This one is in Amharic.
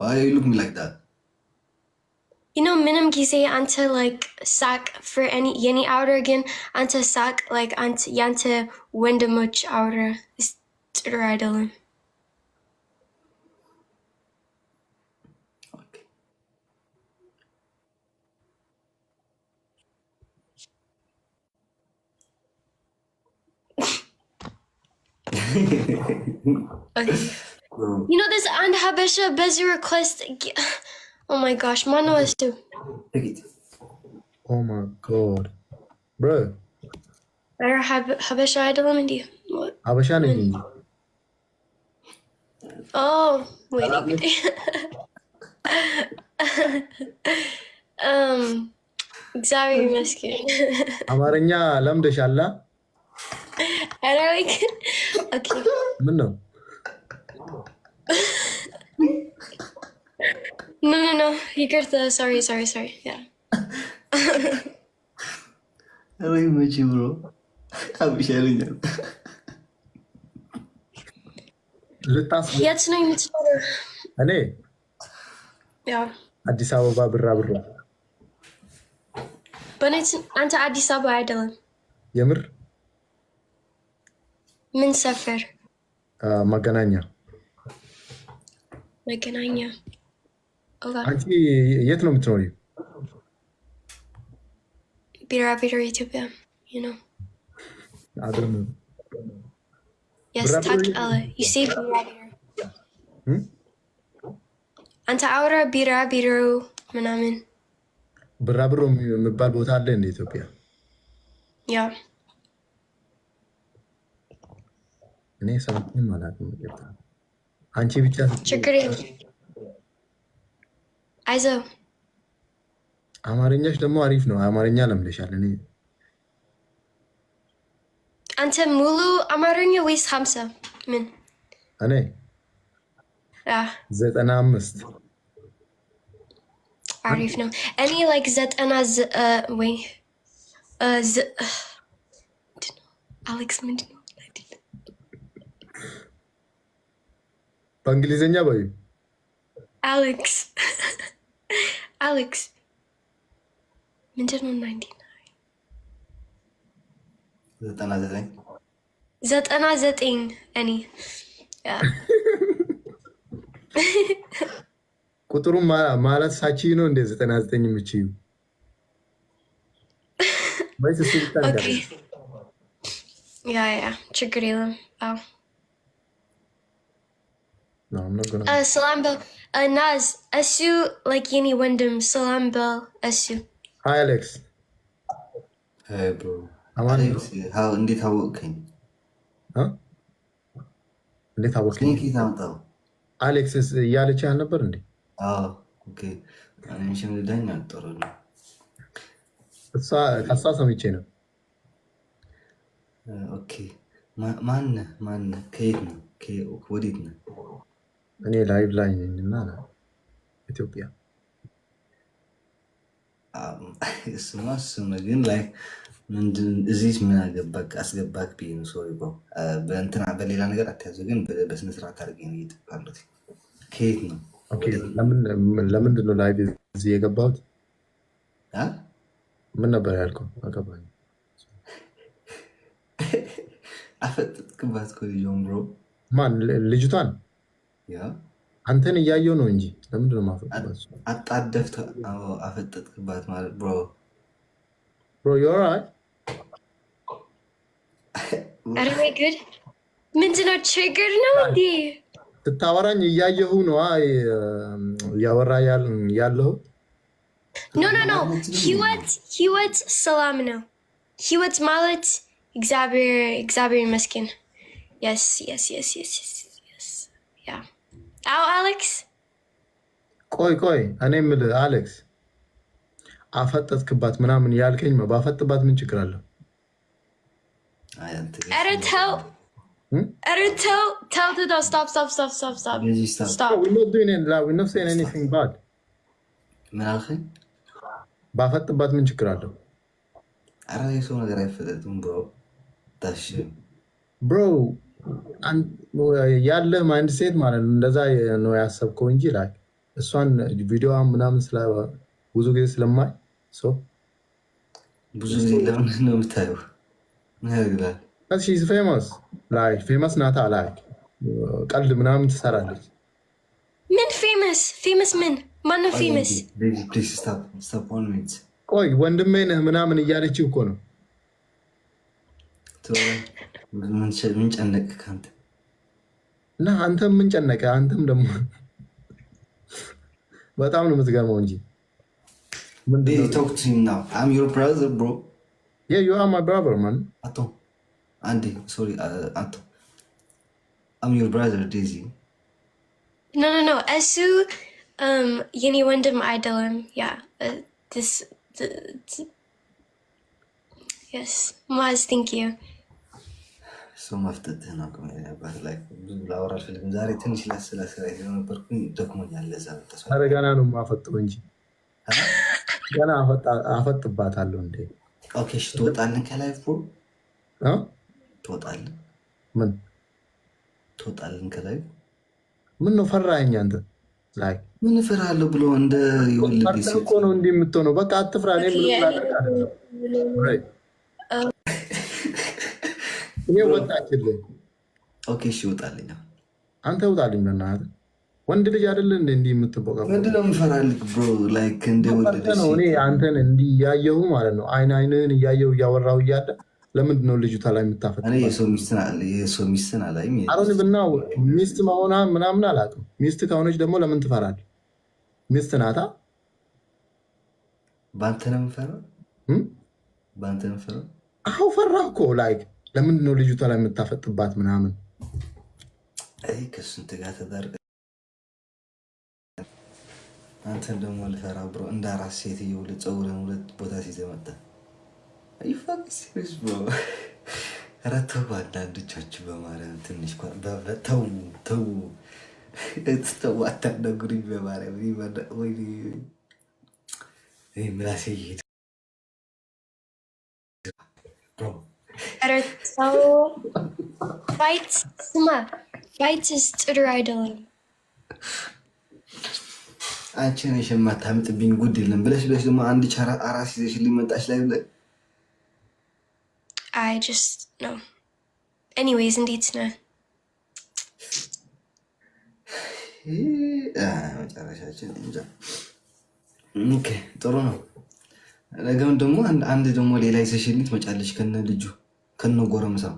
Why you look me like that? You know, minimum ጊዜ አንተ like ሳቅ for any outer again አንተ ሳቅ like አንተ ያንተ ወንድሞች አውራ ጥሩ አይደለም። Okay. You know this and Habesha busy request. Oh my gosh, mano is too. Oh my god, bro. Better Habesha አይደለም እንዴ? ሀበሻ ነኝ። Oh, wait. እግዚአብሔር ይመስገን። አማርኛ ለምደሻላ? I like. Okay. ምን ነው? No. You get the sorry. Yeah. Aray much, bro. I'm sharing it. Jetzt ነኝ የምትኖረው? እኔ ያው አዲስ አበባ ብራብሮ። በእውነት አንተ አዲስ አበባ አይደለም? የምር? ምን ሰፈር? መገናኛ። መገናኛ። አንቺ የት ነው የምትኖሪው? ቢራቢሮ ኢትዮጵያ። You know. I don't know. Yes, ታውቃለህ። You say ቢራቢሮ። አንተ አውራ ቢራቢሮ ምናምን። ብራብሮ የሚባል ቦታ አለ እንደ ኢትዮጵያ? ያ እኔ ሰምቼም አላውቅም። አንቺ ብቻ ችግር የለም። አይዞህ። አማርኛሽ ደግሞ አሪፍ ነው። አማርኛ ለምደሻል። እኔ አንተ ሙሉ አማርኛ ወይስ 50? ምን? እኔ 95 አሪፍ ነው። እኔ like 90 ወይ አሌክስ ምንድን ነው? በእንግሊዝኛ በዩ አሌክስ ምንድን ነው? 99 እኔ ቁጥሩ ማለት ሳቺ ነው እንደ 99 የምችዩ ወይስ እሱ ይታንጋል? ያ ችግር የለም። አዎ ሰላም በል ናዝ። እሱ like የኔ ወንድም ሰላም በል እሱ። Hi Alex. Hey bro. Alex, እንዴት አወቅከኝ? እንዴት አወቅከኝ? አሌክስ እያለች ነበር እንዴ? ኦኬ። አንቺም ልደኛ ጥሩ ነው። ከሷ ሰምቼ ነው። ኦኬ። ማን ከየት ነው? ወዴት ነው? እኔ ላይቭ ላይ ነኝና ኢትዮጵያ። እሱማ ግን ላይ ምንድን እዚህ ምን አገባክ አስገባክ ብዬ ነው። ሶሪ ብሮ። በእንትና በሌላ ነገር አትያዘው፣ ግን በስነ ስርዓት አድርጌ ነው እየጠቃሉት። ከየት ነው? ኦኬ። ለምንድን ነው ላይቭ እዚህ የገባሁት? ምን ነበር ያልከው? አገባኝ። አፈጠጥክባት እኮ ልጅውን ብሮ። ማን ልጅቷን? አንተን እያየው ነው እንጂ ለምንድን ነው ማፈጥባት? አጣደፍተ አፈጠጥክባት ማለት ብሮ። you alright? አረ ማይ ጉድ። ምንድን ነው ችግር ነው እንዴ? ስታወራኝ እያየሁ ነው እያወራ ያለሁ። ኖ ህይወት ሰላም ነው። ህይወት ማለት እግዚአብሔር ይመስገን። yes ያ አዎ አሌክስ። ቆይ እኔ የምልህ አሌክስ አፈጠጥክባት ምናምን ያልከኝ ባፈጥባት ምን ችግር አለው? ኧረ ተው stop we're not saying anything bad። ምን አልከኝ? ባፈጥባት ምን ችግር አለው? ኧረ የሰው ነገር አይፈጠጥም ብሮ። ታሽ ብሮ ያለህ ማይንድ ሴት ማለት ነው እንደዛ ነው ያሰብከው እንጂ ላይ እሷን ቪዲዮ ምናምን ብዙ ጊዜ ስለማይ ብዙ ጊዜ ለምን ነው የምታየው? ፌመስ ናታ ላይ ቀልድ ምናምን ትሰራለች። ምን ፌመስ ምን ማነው ፌመስ? ቆይ ወንድሜ ነህ ምናምን እያለችው እኮ ነው። ምን ጨነቅ ከአንተ እና አንተም ምን ጨነቀ? አንተም ደግሞ በጣም ነው የምትገርመው እንጂ talk to him now. I'm your brother, bro. Yeah, you are my brother, man. Ato. Andy, sorry, Ato. I'm your brother, Daisy. No. Esu, yeni wandem idolum. Yeah. Yes. Maz, thank you. So መፍጠጥህ ነው ላይ ብዙ ላወራ አልፈልግም። ዛሬ ትንሽ ላስላስላ ነበርኩኝ ደክሞኛል። ለዛ ኧረ ገና ነው የማፈጥበው እንጂ ገና አፈጥባታለሁ እንዴ። ኦኬ እሺ፣ ትወጣለህ ከላይ ብሮ ትወጣለህ። ምን ትወጣለህ ከላይ? ምን ነው ፈራኸኝ አንተ? ላይ ምን እፈራለሁ ብሎ እንደ የወለደ ሴት እኮ ነው እንዲህ የምትሆነው። በቃ አትፍራ። እኔ ምን ላደርግ አይደለም። እኔ ወጣችልኝ። ኦኬ እሺ፣ እወጣለኝ። አንተ ውጣልኝ በእናትህ። ወንድ ልጅ አይደለ እንዲህ የምትቦቀው? ምንድን ነው የምፈራልህ ብሮ? ላይክ እንደወለደ ነው። እኔ አንተን እንዲህ እያየሁ ማለት ነው፣ አይንህን እያየሁ እያወራሁ እያለ ለምንድን ነው ልጅቷ ላይ የምታፈጥ? የሰው ሚስትን አላይም። አሁን ብና ሚስት መሆኗ ምናምን አላውቅም። ሚስት ከሆነች ደግሞ ለምን ትፈራለህ? ሚስት ናታ። በአንተ ነው የምፈራው። በአንተ ነው የምፈራው። አዎ ፈራህ እኮ። ላይክ ለምንድን ነው ልጅቷ ላይ የምታፈጥባት ምናምን? ከስንት ጋር ተዳርገህ አንተን ደግሞ ልፈራ ብሮ? እንደ አራት ሴትዮ ፀጉርን ሁለት ቦታ ሲይዘህ መጣህ። ሲሪየስ ብሮ? ኧረ ተው አንዳንዶቻችሁ በማርያም ትንሽ ተው አታናግሩኝ በማርያም። ወይ ምላሴ ይሄድ ፋይት ጥሩ አይደለም። አንቺ ነሽ የማታምጥብኝ ጉድ የለም ብለሽ ደግሞ አንድ አራስ ይዘሽ ሊመጣሽ ላይ ብለህ I just no. Anyways, እንዴት ነህ? መጨረሻችን እንጃ። ኦኬ ጥሩ ነው። ነገም ደግሞ አንድ ደግሞ ሌላ ይዘሽልኝ ትመጫለሽ ከነ ልጁ ከነ ጎረምሳው